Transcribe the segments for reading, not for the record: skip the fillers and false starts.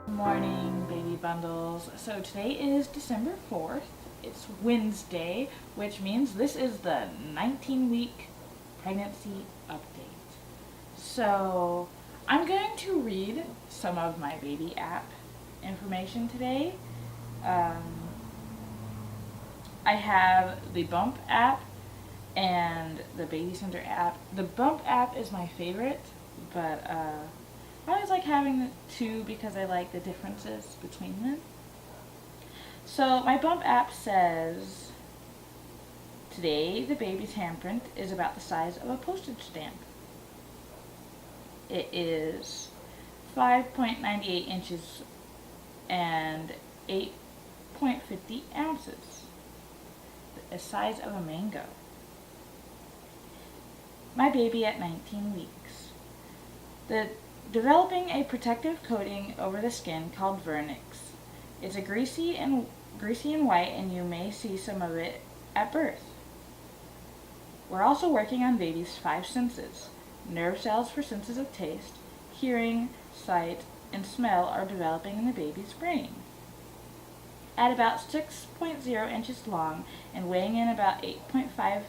Morning, baby bundles. So today is December 4th. It's Wednesday, which means this is the 19-week pregnancy update. So I'm going to read some of my baby app information today. I have the Bump app and the Baby Center app. The Bump app is my favorite, but I always like having the two because I like the differences between them. So my Bump app says, today the baby's handprint is about the size of a postage stamp. It is 5.98 inches and 8.50 ounces, the size of a mango. My baby at 19 weeks. Developing a protective coating over the skin called vernix. It's a greasy and white, and you may see some of it at birth. We're also working on baby's 5 senses. Nerve cells for senses of taste, hearing, sight, and smell are developing in the baby's brain. At about 6.0 inches long and weighing in about 8.5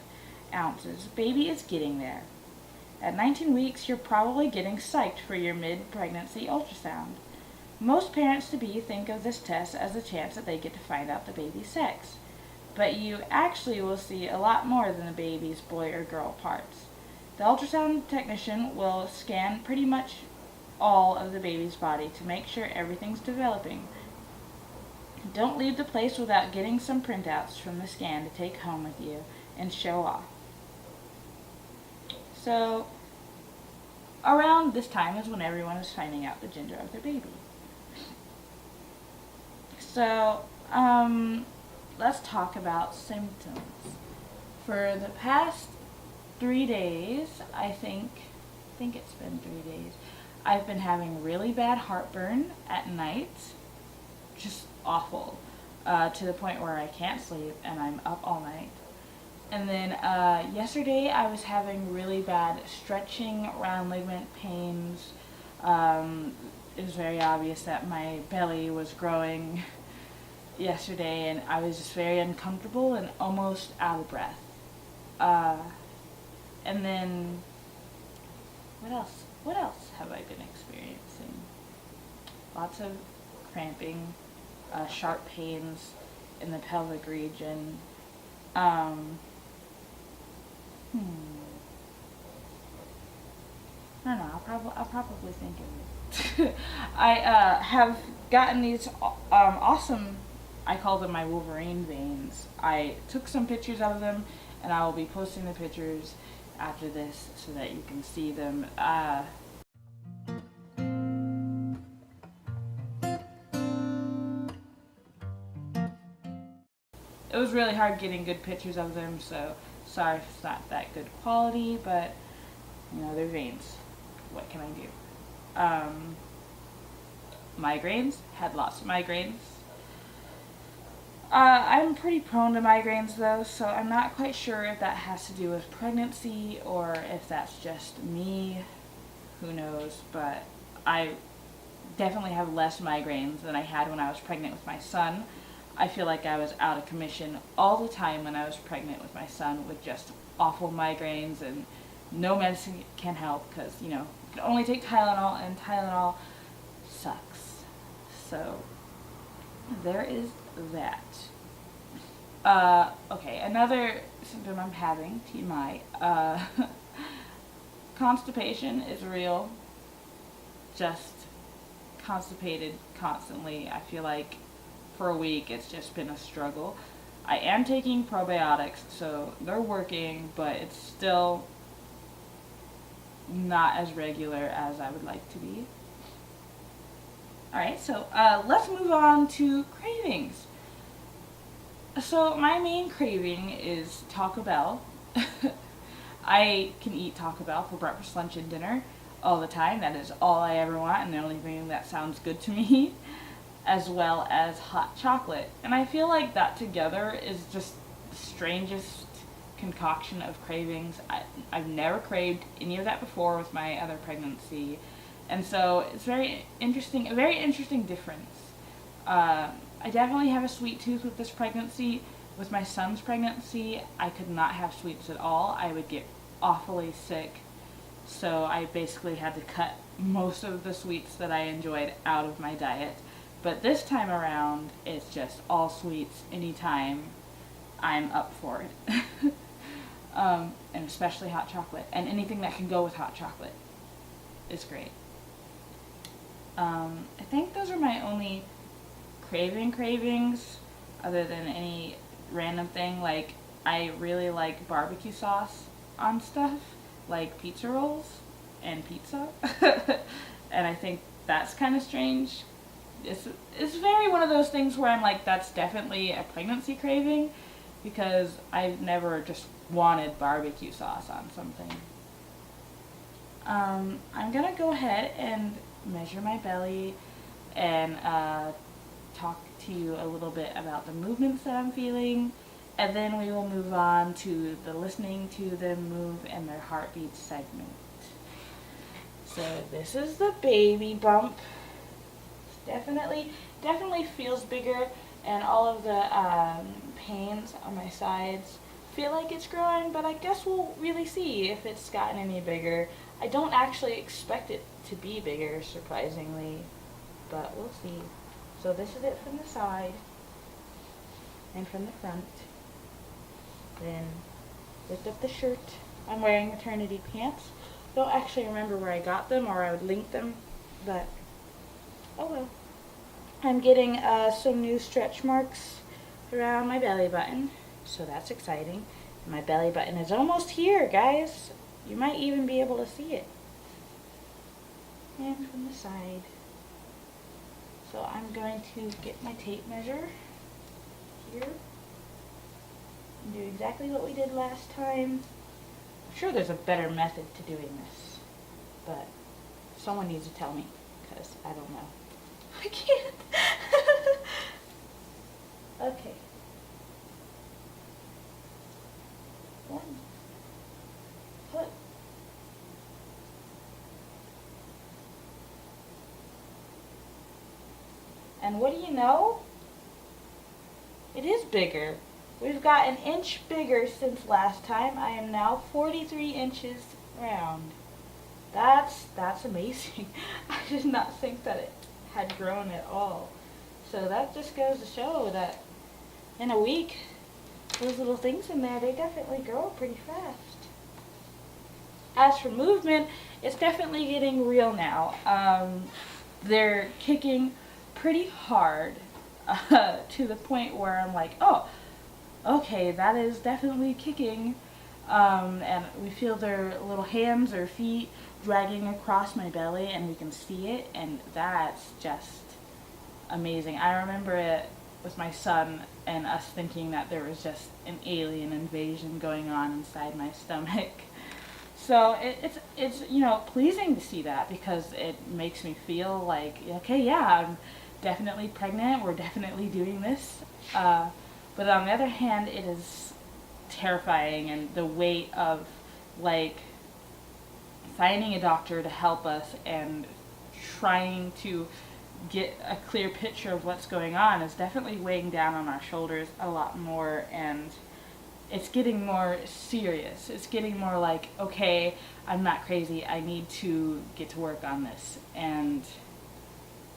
ounces, baby is getting there. At 19 weeks, you're probably getting psyched for your mid-pregnancy ultrasound. Most parents-to-be think of this test as a chance that they get to find out the baby's sex, but you actually will see a lot more than the baby's boy or girl parts. The ultrasound technician will scan pretty much all of the baby's body to make sure everything's developing. Don't leave the place without getting some printouts from the scan to take home with you and show off. So, around this time is when everyone is finding out the gender of their baby. So, let's talk about symptoms. For the past 3 days, I think it's been 3 days, I've been having really bad heartburn at night, just awful, to the point where I can't sleep and I'm up all night. And then yesterday I was having really bad stretching round ligament pains. It was very obvious that my belly was growing yesterday, and I was just very uncomfortable and almost out of breath. And then what else have I been experiencing? Lots of cramping, sharp pains in the pelvic region. I don't know. I'll probably think of it. I have gotten these awesome. I call them my Wolverine veins. I took some pictures of them, and I will be posting the pictures after this so that you can see them. It was really hard getting good pictures of them, so sorry if it's not that good quality, but they're veins. What can I do? Migraines. Had lots of migraines. I'm pretty prone to migraines though, so I'm not quite sure if that has to do with pregnancy or if that's just me. Who knows? But I definitely have less migraines than I had when I was pregnant with my son. I feel like I was out of commission all the time when I was pregnant with my son with just awful migraines, and no medicine can help because, you can only take Tylenol, and Tylenol sucks. So, there is that. Okay, another symptom I'm having, TMI, constipation is real. Just constipated constantly. I feel like for a week it's just been a struggle. I am taking probiotics, so they're working, but it's still not as regular as I would like to be. Alright, so let's move on to cravings. So my main craving is Taco Bell. I can eat Taco Bell for breakfast, lunch, and dinner all the time. That is all I ever want, and the only thing that sounds good to me, as well as hot chocolate. And I feel like that together is just the strangest concoction of cravings. I've never craved any of that before with my other pregnancy, And so it's very interesting, a very interesting difference. I definitely have a sweet tooth with this pregnancy. With my son's pregnancy, I could not have sweets at all. I would get awfully sick. So I basically had to cut most of the sweets that I enjoyed out of my diet. But this time around, it's just all sweets anytime. I'm up for it. And especially hot chocolate. And anything that can go with hot chocolate is great. I think those are my only cravings, other than any random thing. Like, I really like barbecue sauce on stuff, like pizza rolls and pizza. And I think that's kind of strange. It's very one of those things where I'm like, that's definitely a pregnancy craving, because I've never just wanted barbecue sauce on something. I'm gonna go ahead and measure my belly and talk to you a little bit about the movements that I'm feeling, and then we will move on to the listening to them move and their heartbeat segment. So this is the baby bump. Definitely feels bigger, and all of the pains on my sides feel like it's growing, but I guess we'll really see if it's gotten any bigger. I don't actually expect it to be bigger, surprisingly, but we'll see. So this is it from the side and from the front. Then lift up the shirt. I'm wearing maternity pants. Don't actually remember where I got them, or I would link them, but oh well. I'm getting some new stretch marks around my belly button, so that's exciting. My belly button is almost here, guys. You might even be able to see it. And from the side. So I'm going to get my tape measure here and do exactly what we did last time. I'm sure there's a better method to doing this, but someone needs to tell me, because I don't know. I can't. Okay. 1 foot. And what do you know? It is bigger. We've got an inch bigger since last time. I am now 43 inches round. That's amazing. I did not think that it had grown at all. So that just goes to show that in a week, those little things in there, they definitely grow pretty fast. As for movement, it's definitely getting real now. They're kicking pretty hard to the point where I'm like, oh, okay, that is definitely kicking. And we feel their little hands or feet dragging across my belly, and we can see it, and that's just amazing. I remember it with my son and us thinking that there was just an alien invasion going on inside my stomach. So it's pleasing to see that, because it makes me feel like, okay, yeah, I'm definitely pregnant, we're definitely doing this. But on the other hand, it is terrifying, and the weight of like finding a doctor to help us and trying to get a clear picture of what's going on is definitely weighing down on our shoulders a lot more, and it's getting more serious. It's getting more like, okay, I'm not crazy, I need to get to work on this. And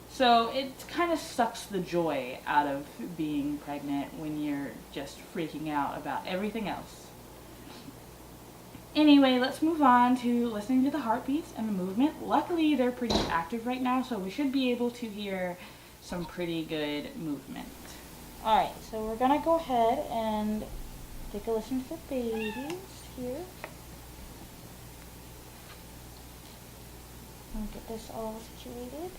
so it kind of sucks the joy out of being pregnant when you're just freaking out about everything else. Anyway, let's move on to listening to the heartbeats and the movement. Luckily, they're pretty active right now, so we should be able to hear some pretty good movement. Alright, so we're going to go ahead and take a listen to the babies here. I'll get this all situated.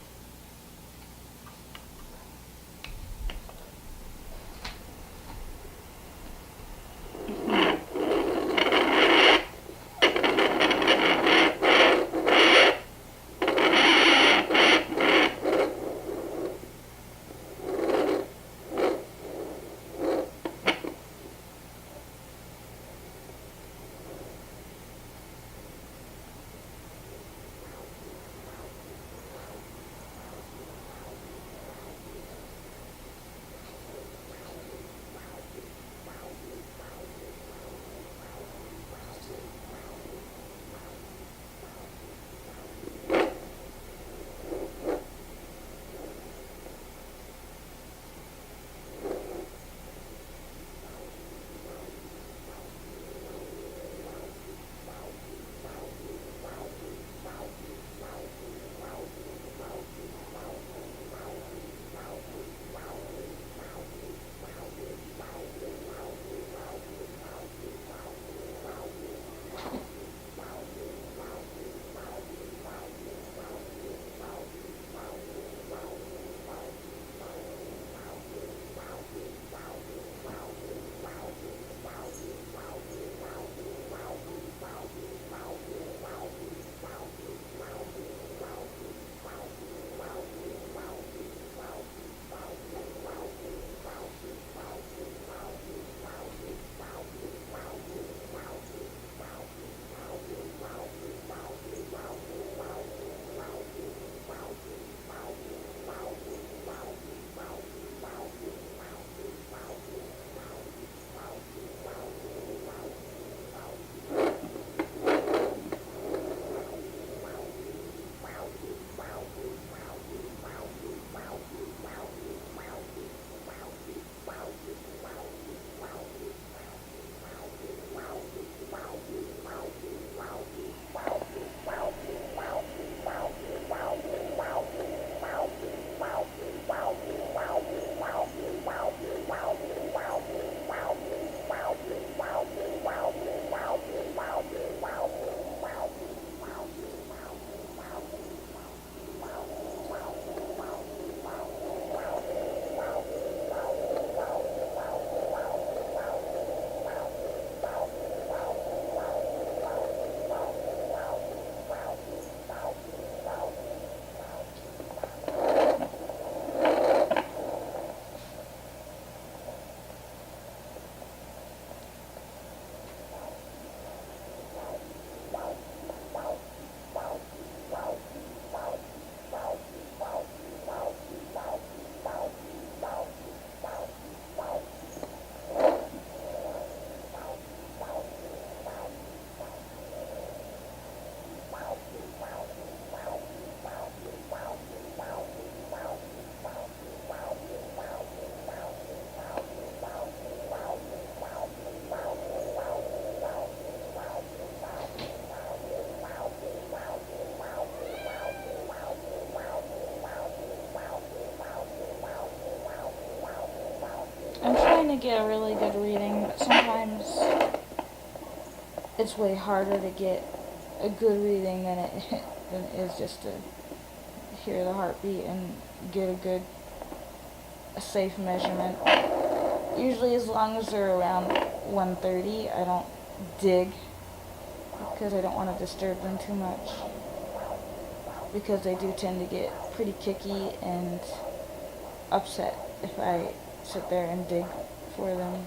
to get a really good reading, but sometimes it's way harder to get a good reading than it is just to hear the heartbeat and get a safe measurement. Usually as long as they're around 130, I don't dig because I don't want to disturb them too much, because they do tend to get pretty kicky and upset if I sit there and dig for them.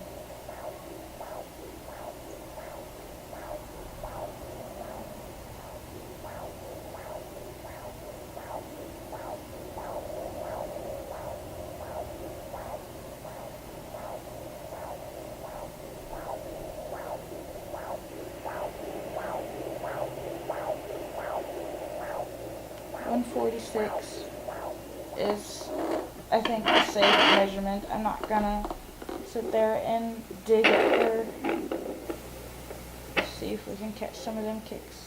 .146 is, I think, a safe measurement. I'm not gonna sit there and dig it for. Let's see if we can catch some of them kicks.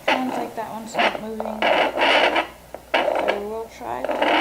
Sounds like that one's not moving, so we'll try that.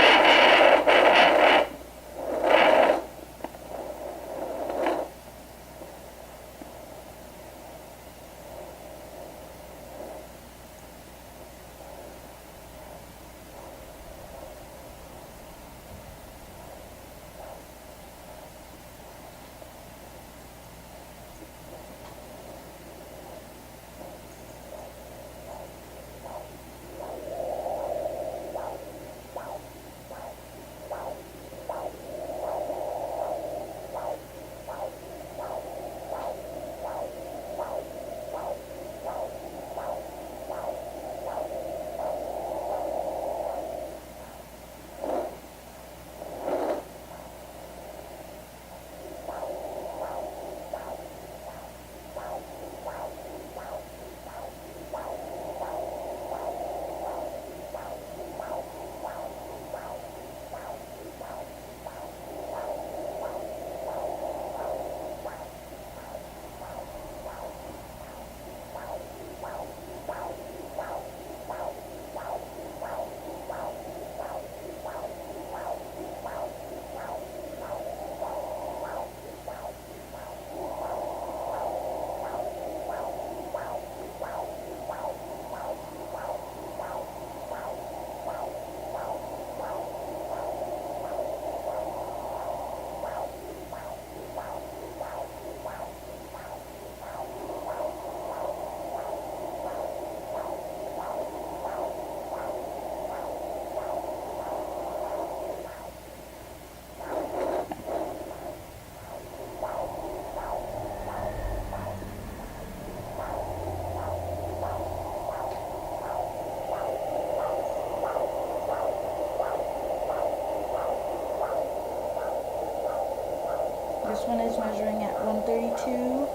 This one is measuring at 132.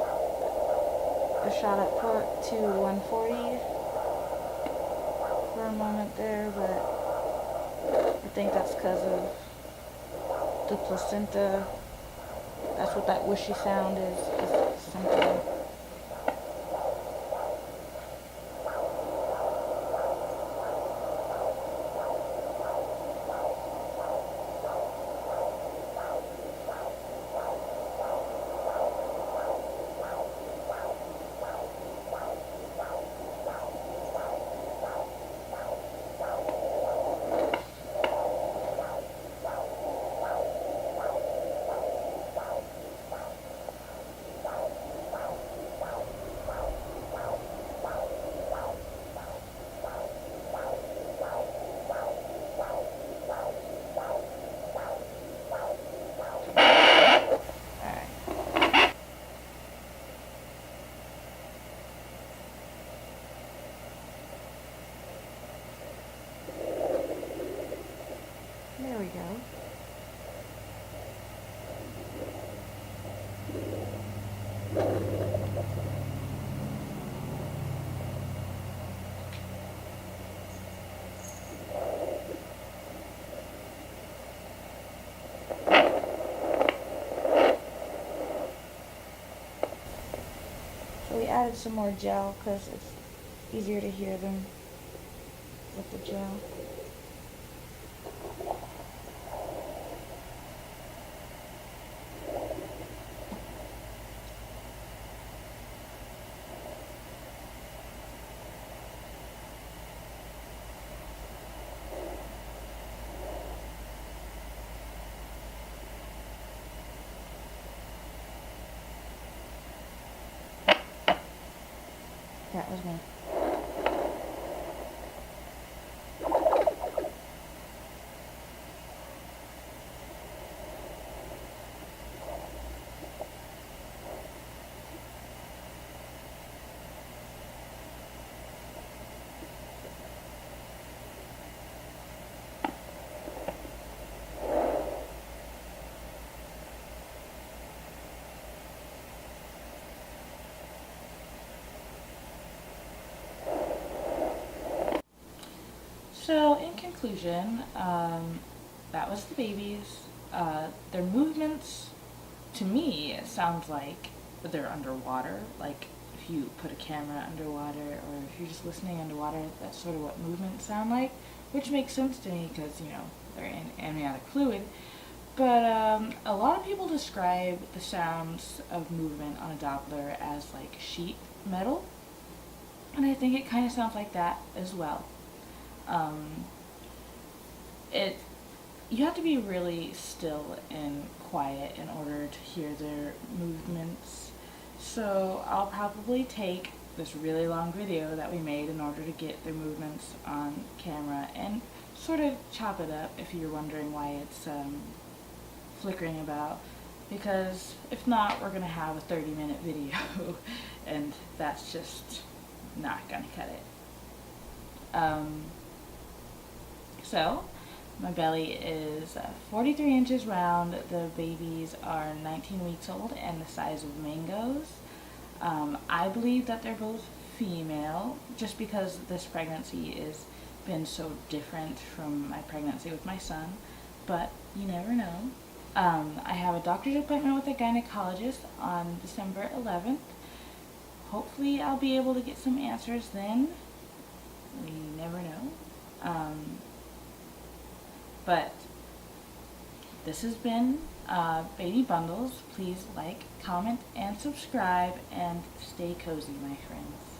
I shot it put to 140 for a moment there, but I think that's because of the placenta. That's what that whooshy sound is something. There we go. So we added some more gel because it's easier to hear them with the gel. That was me. So, in conclusion, that was the babies. Their movements, to me, it sounds like they're underwater. Like if you put a camera underwater, or if you're just listening underwater, that's sort of what movements sound like, which makes sense to me because, they're in amniotic fluid. But a lot of people describe the sounds of movement on a Doppler as like sheet metal, and I think it kind of sounds like that as well. Um, it You have to be really still and quiet in order to hear their movements. So I'll probably take this really long video that we made in order to get their movements on camera and sort of chop it up if you're wondering why it's flickering about, because if not, we're gonna have a 30-minute video and that's just not gonna cut it. So my belly is 43 inches round. The babies are 19 weeks old and the size of mangoes. I believe that they're both female just because this pregnancy has been so different from my pregnancy with my son, but you never know. I have a doctor's appointment with a gynecologist on December 11th. Hopefully I'll be able to get some answers then. We never know. But this has been Baby Bundles. Please like, comment, and subscribe, and stay cozy, my friends.